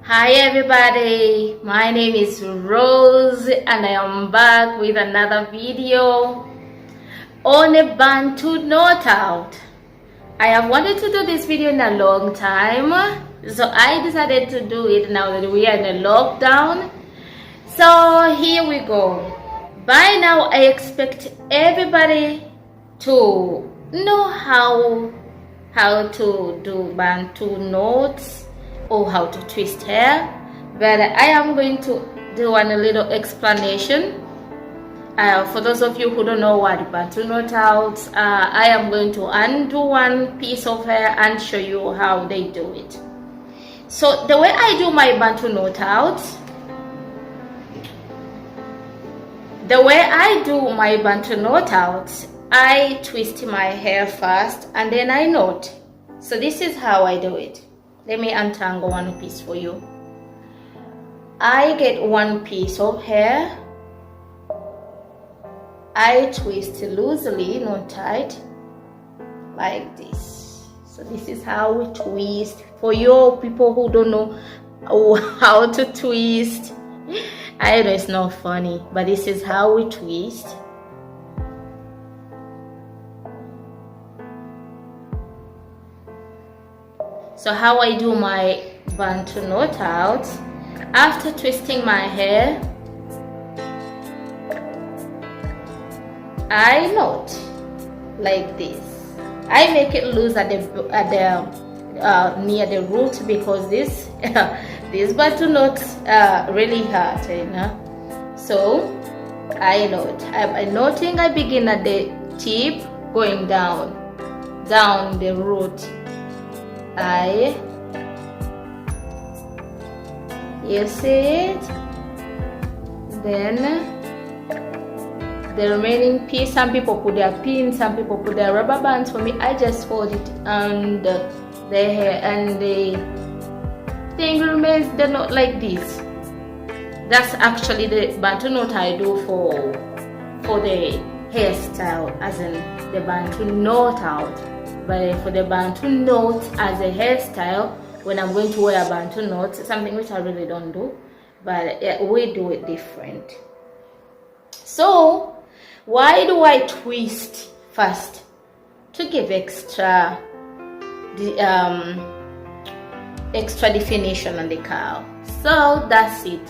Hi everybody, my name is Rose and I am back with another video on a bantu knot out. I have wanted to do this video in a long time, so I decided to do it now that we are in a lockdown. So here we go. By now I expect everybody to know how to do bantu knots or how to twist hair, but I am going to do a little explanation. For those of you who don't know what bantu knot outs, I am going to undo one piece of hair and show you how they do it. So the way I do my bantu knot outs, I twist my hair first and then I knot. So this is how I do it. Let me untangle one piece for you. I get one piece of hair, I twist loosely, not tight, like this. So this is how we twist. For you people who don't know how to twist, I know it's not funny, but this is how we twist. So how I do my bantu knot out, after twisting my hair, I knot like this. I make it loose at the near the root because this these bantu knots really hurt, you know. So I knot. By knotting, I begin at the tip, going down the root. You see it? Then the remaining piece, some people put their pins, some people put their rubber bands. For me, I just fold it and the hair, and the thing remains the knot like this. That's actually the bantu knot I do for the hairstyle, as in the bantu knot out. But for the bantu knot as a hairstyle, when I'm going to wear a bantu knot, something which I really don't do, but we do it different. So why do I twist first? To give extra definition on the curl. So that's it.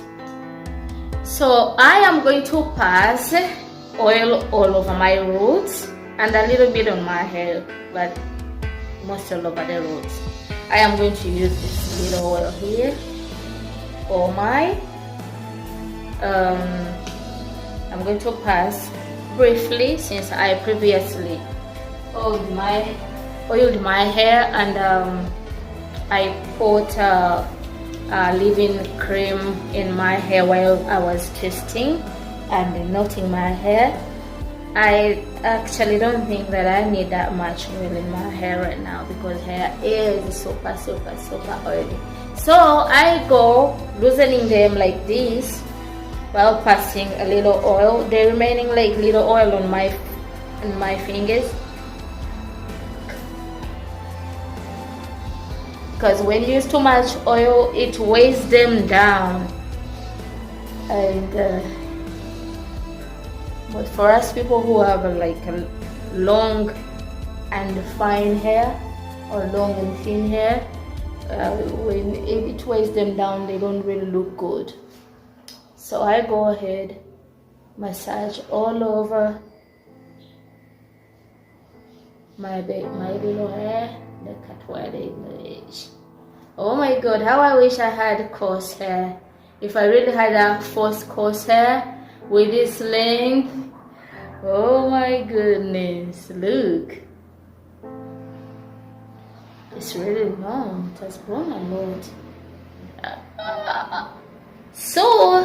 So I am going to pass oil all over my roots and a little bit on my hair, but most all over the roots. I am going to use this little oil here for my I'm going to pass briefly, since I previously oiled my hair, and I put leave-in cream in my hair while I was twisting and knotting my hair. I actually don't think that I need that much oil in my hair right now because hair is super oily. So I go loosening them like this while passing a little oil, the remaining like little oil on my fingers, because when you use too much oil it weighs them down. And but for us people who have like a long and fine hair or long and thin hair, when it weighs them down, they don't really look good. So I go ahead, massage all over my little hair. Look at where they is. Oh my god, how I wish I had coarse hair. If I really had a coarse hair with this length, oh my goodness, look, it's really long. It has grown a lot. So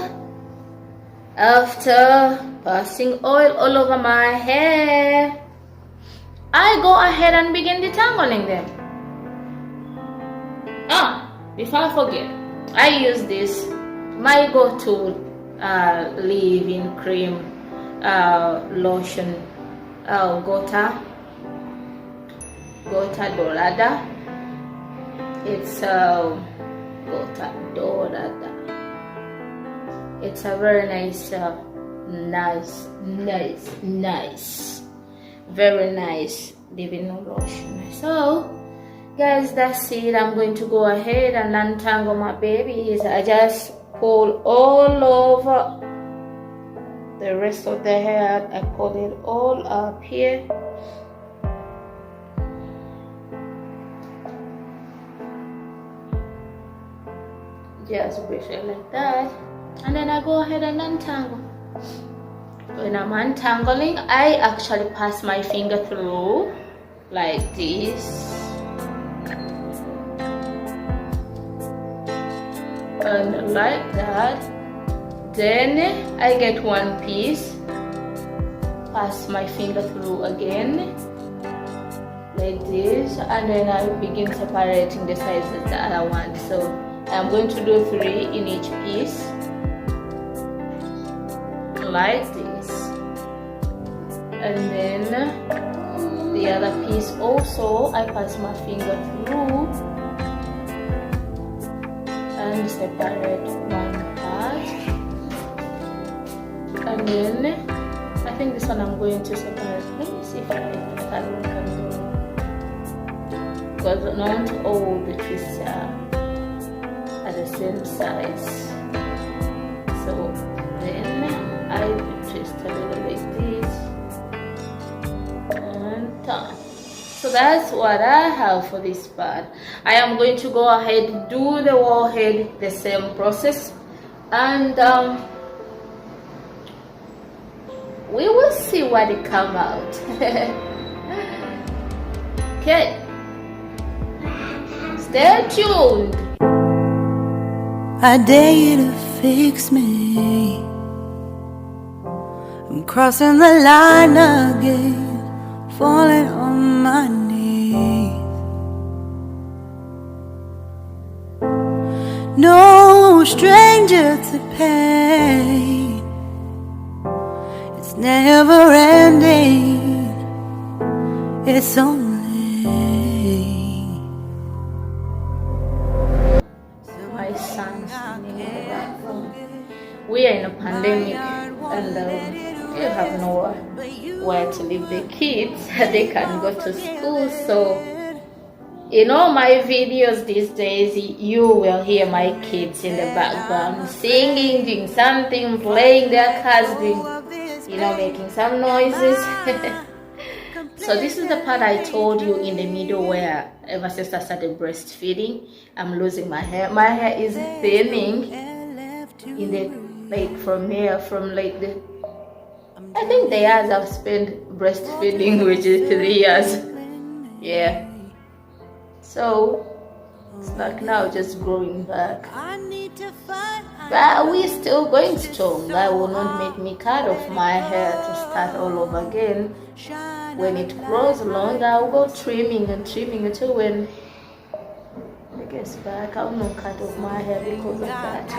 after passing oil all over my hair, I go ahead and begin detangling them. Before I forget, I use this, my go-to leave-in cream lotion, Gota Dorada. It's Gota Dorada. It's a very nice, nice, very nice leave-in lotion. So guys, that's it. I'm going to go ahead and untangle my babies. I just pull all over the rest of the hair. I pull it all up here. Just brush it like that, and then I go ahead and untangle. When I'm untangling, I actually pass my finger through like this, and like that. Then I get one piece, pass my finger through again like this, and then I begin separating the sizes that I want. So I'm going to do 3 in each piece like this, and then the other piece also I pass my finger through and separate one part, and then I think this one I'm going to separate. Let me see if I can do, because not all the twists are at the same size. So then I twist a little like this and done. So that's what I have for this part. I am going to go ahead and do the whole head the same process, and we will see what it come out. Okay, stay tuned. I dare you to fix me. I'm crossing the line again, falling on my knees. No stranger to pain, it's never ending, it's only. My son's in the background. We are in a pandemic, and you have nowhere to leave the kids. They can go to school, so in all my videos these days you will hear my kids in the background singing, doing something, playing their cards, doing, making some noises. So this is the part I told you in the middle where ever since I started breastfeeding, I'm losing my hair. My hair is thinning in the from here, from like the, I think the years I've spent breastfeeding, which is 3 years. Yeah. So it's like now just growing back. But we're still going strong. That will not make me cut off my hair to start all over again. When it grows longer, I'll go trimming and trimming until when it gets back, I'll not cut off my hair because of that.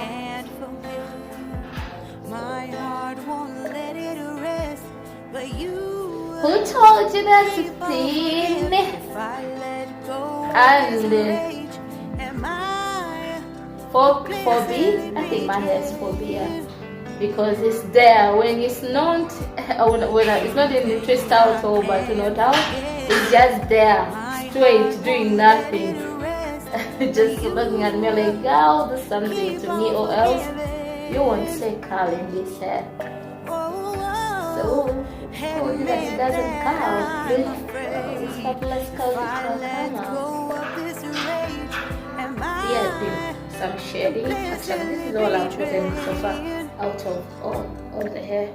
My heart won't let it rest, but you. Who told you that's a thing? And for B, I think my hair is for B, yeah. Because it's there when it's not when it's not in the twist out or but not out, it's just there straight doing nothing. Just looking at me like, girl, do something to me or else you won't say curl in this hair. So told you that it doesn't curl. This fabulous curl is called come out. Yeah, some shading. Actually, this is all I'm putting so far out of all the hair.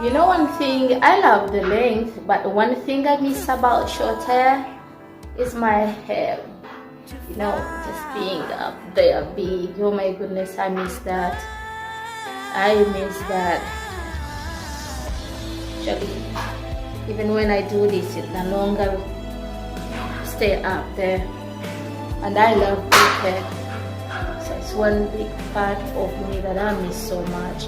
You know, one thing, I love the length, but one thing I miss about short hair is my hair. You know, just being up there big. Oh my goodness, I miss that. I miss that. Actually, even when I do this, it no longer stay up there. And I love big hair. So it's one big part of me that I miss so much.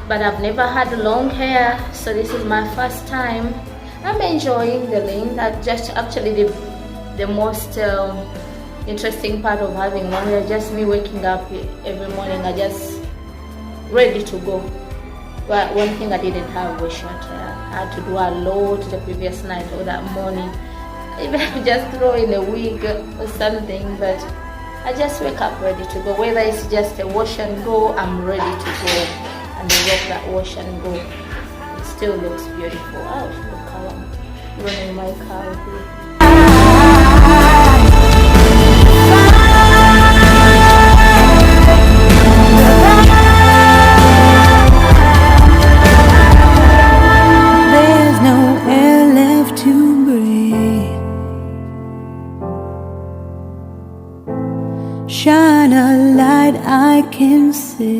But I've never had long hair, so this is my first time. I'm enjoying the length. That just actually the most interesting part of having one hair, just me waking up every morning, I just ready to go. But one thing I didn't have was short hair. I had to do a lot the previous night or that morning. Even just throw in a wig or something, but I just wake up ready to go. Whether it's just a wash and go, I'm ready to go. And I rock that wash and go. It still looks beautiful. Oh, look how I'm running my car here. There's no air left to breathe. Shine a light I can see.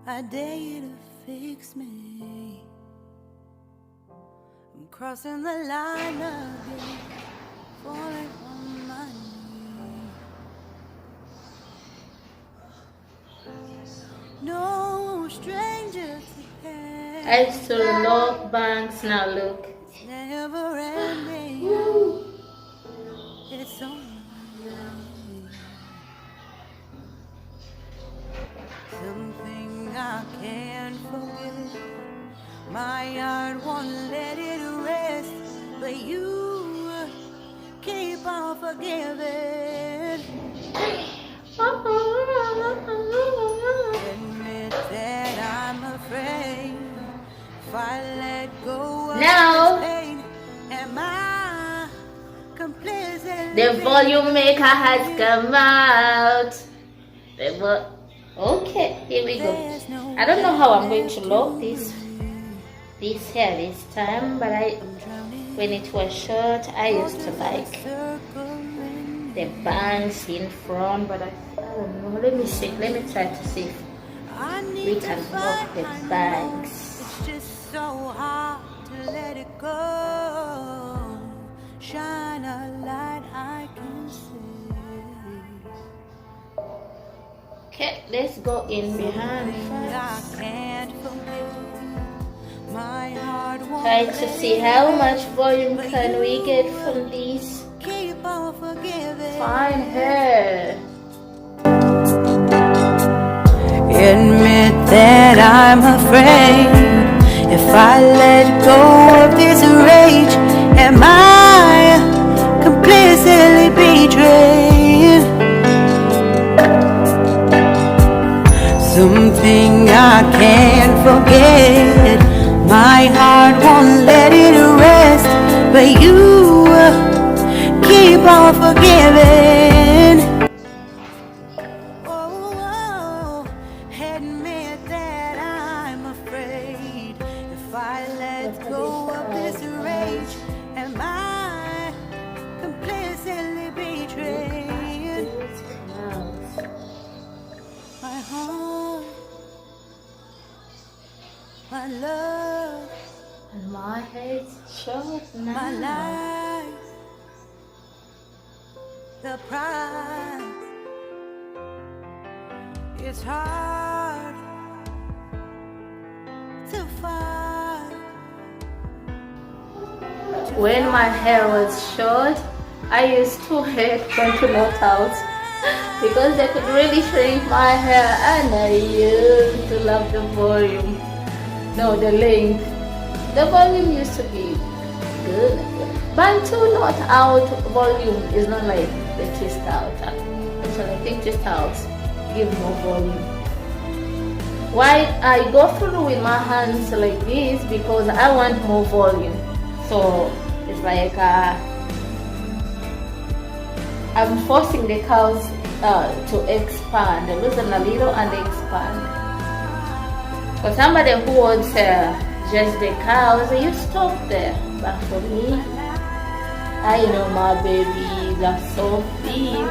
I dare you to fix me. I'm crossing the line again, falling on my knees. No stranger to pain. I used to love bangs, now look. It's never ending. It's only something I can't forget. My heart won't let it rest, but you keep on forgiving. Admit that I'm afraid if I let go of Now, this pain, am I complicit? the volume maker has come out. Okay, here we go. I don't know how I'm going to lock this hair this time, but when it was short, I used to like the bangs in front, but I don't know. Let me see. Let me try to see if we can lock the bangs. It's just so hard to let it go. Shine a light I can see. Okay, let's go in behind first. I can't forget. My heart won't Try to see how much volume can we get from this keep on forgiving. fine hair. Admit that I'm afraid if I let go of this rage, am I complicitly betrayed? Something I can't forget. My heart won't let it rest, but you keep on forgiving. Oh, admit that I'm afraid if I let go of this rage, am I complicitly betrayed? My heart, my love, And my hair's short now. my life, the price. It's hard to find. When my hair was short, I used to hate bantu knockouts because they could really shrink my hair, and I used to love the volume. No, the length. The volume used to be good. Bantu not out volume is not like the twist out. So I think twist outs give more volume. Why I go through with my hands like this? Because I want more volume. So it's like I'm forcing the curls to expand, loosen a little and expand. For somebody who wants just the curls, you stop there. But for me, I know my babies are so thin.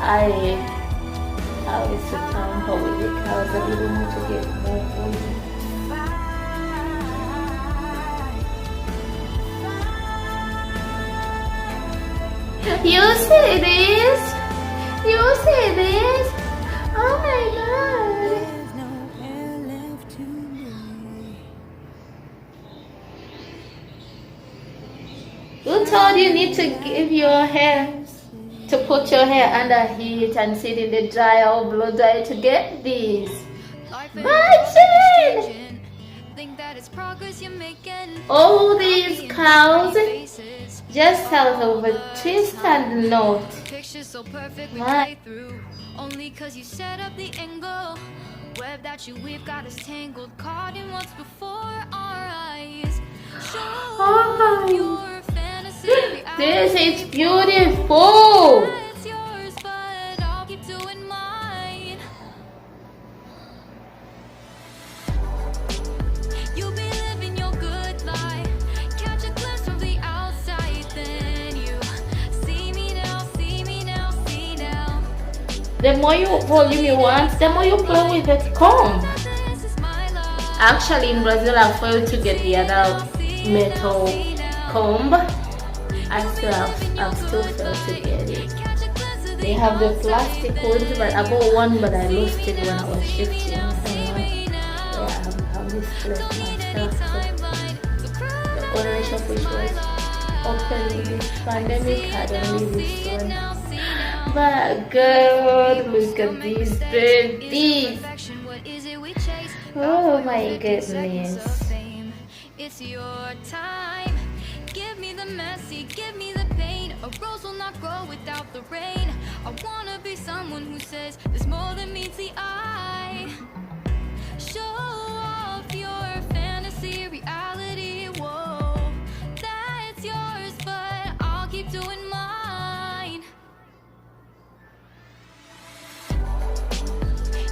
I always sit down for with the curls. I really need to get more volume. You see this? You see this? Oh my god. There's no air left to breathe. Who told you need to give your hair, to put your hair under heat and sit in the dryer or blow dry to get this? Imagine! All these cows just south of a twist and note. My. Only cause you set up the angle. Web that you we've got us tangled, caught in what's before our eyes. Show your fantasy. This is beautiful. It's yours, but I'll keep doing mine. You'll be living your good life. Catch a glimpse from the outside, then you see me now, see me now, see now. The more volume you want, the more you play with the comb. Actually, in Brazil, I failed to get the other metal comb. I've still failed to get it. They have the plastic ones, but I bought one, but I lost it when I was shifting. Yeah, I've misplaced myself. So the only shop which was open in this pandemic had only this one. But God, look at these babies. Oh my goodness. It's your time. Give me the messy, give me the pain. A rose will not grow without the rain. I wanna be someone who says there's more than meets the eye. Show off your fantasy, reality. Whoa, that's yours, but I'll keep doing mine.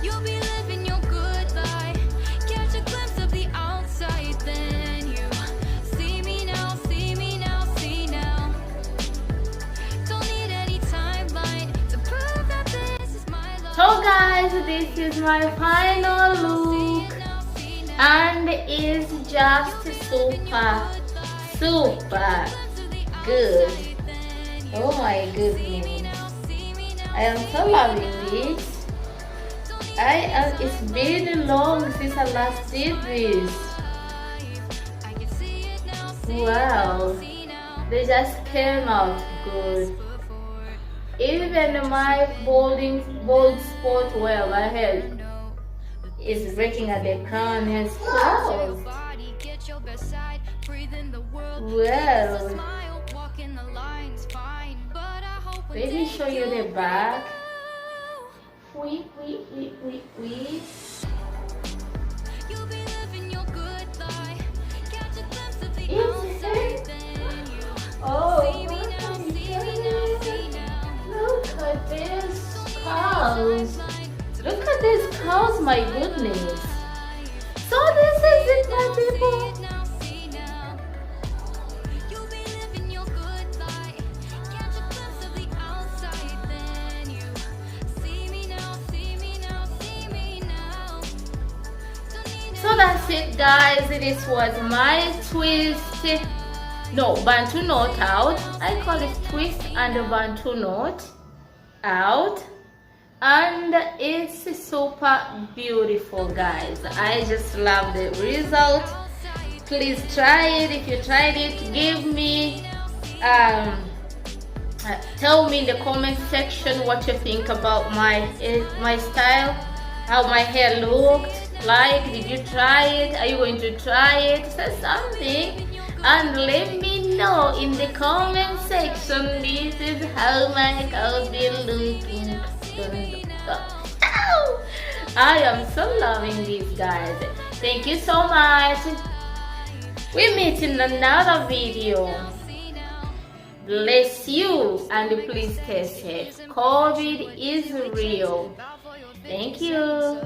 You'll be living your good life. Catch a glimpse of the outside, then you see me now, see me now, see now. Don't need any timeline to prove that this is my love. So guys, this is my final look, and it's just super good. Oh my goodness, I am so loving this. It's been long since I last did this. Wow, they just came out good. Even my bald spot where my head is breaking at the crown has closed. Well, maybe show you the back. Wait. Oh, look at these cows. Look at these cows, my goodness. So this is it, my people. So that's it, guys. This was my bantu knot out. I call it twist and bantu knot out, and it's super beautiful, guys. I just love the result. Please try it. If you tried it, give me tell me in the comment section what you think about my style, how my hair looked like. Did you try it? Are you going to try it? Say something and let me know in the comment section. This is how my cow be looking. I am so loving these, guys. Thank you so much. We meet in another video. Bless you, and please stay safe. COVID is real. Thank you.